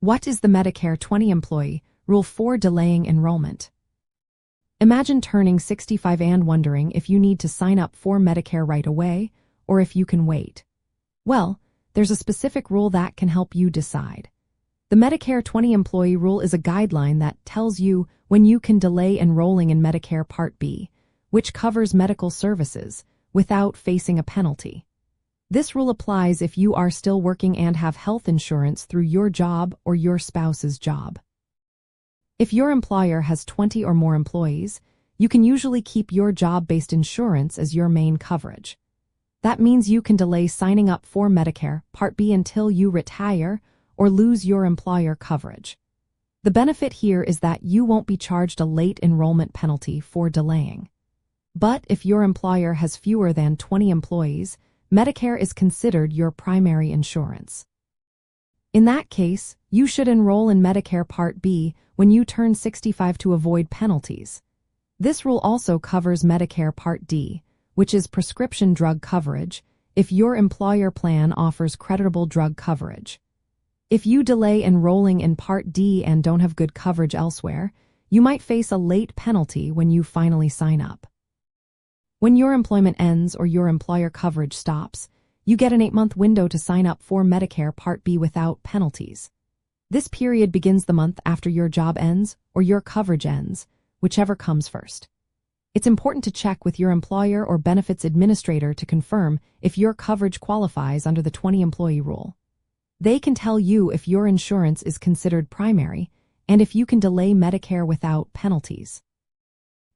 What is the Medicare 20 employee rule for delaying enrollment? Imagine turning 65 and wondering if you need to sign up for Medicare right away or if you can wait. Well, there's a specific rule that can help you decide. The Medicare 20 employee rule is a guideline that tells you when you can delay enrolling in Medicare Part B, which covers medical services, without facing a penalty. This rule applies if you are still working and have health insurance through your job or your spouse's job. If your employer has 20 or more employees, you can usually keep your job-based insurance as your main coverage. That means you can delay signing up for Medicare Part B until you retire or lose your employer coverage. The benefit here is that you won't be charged a late enrollment penalty for delaying. But if your employer has fewer than 20 employees, Medicare is considered your primary insurance. In that case, you should enroll in Medicare Part B when you turn 65 to avoid penalties. This rule also covers Medicare Part D, which is prescription drug coverage, if your employer plan offers creditable drug coverage. If you delay enrolling in Part D and don't have good coverage elsewhere, you might face a late penalty when you finally sign up. When your employment ends or your employer coverage stops, you get an 8-month window to sign up for Medicare Part B without penalties. This period begins the month after your job ends or your coverage ends, whichever comes first. It's important to check with your employer or benefits administrator to confirm if your coverage qualifies under the 20-employee rule. They can tell you if your insurance is considered primary and if you can delay Medicare without penalties.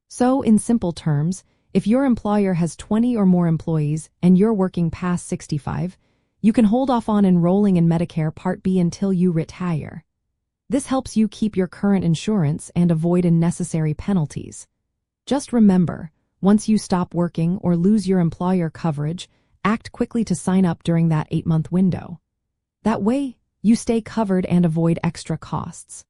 So, in simple terms, if your employer has 20 or more employees and you're working past 65, you can hold off on enrolling in Medicare Part B until you retire. This helps you keep your current insurance and avoid unnecessary penalties. Just remember, once you stop working or lose your employer coverage, act quickly to sign up during that 8-month window. That way, you stay covered and avoid extra costs.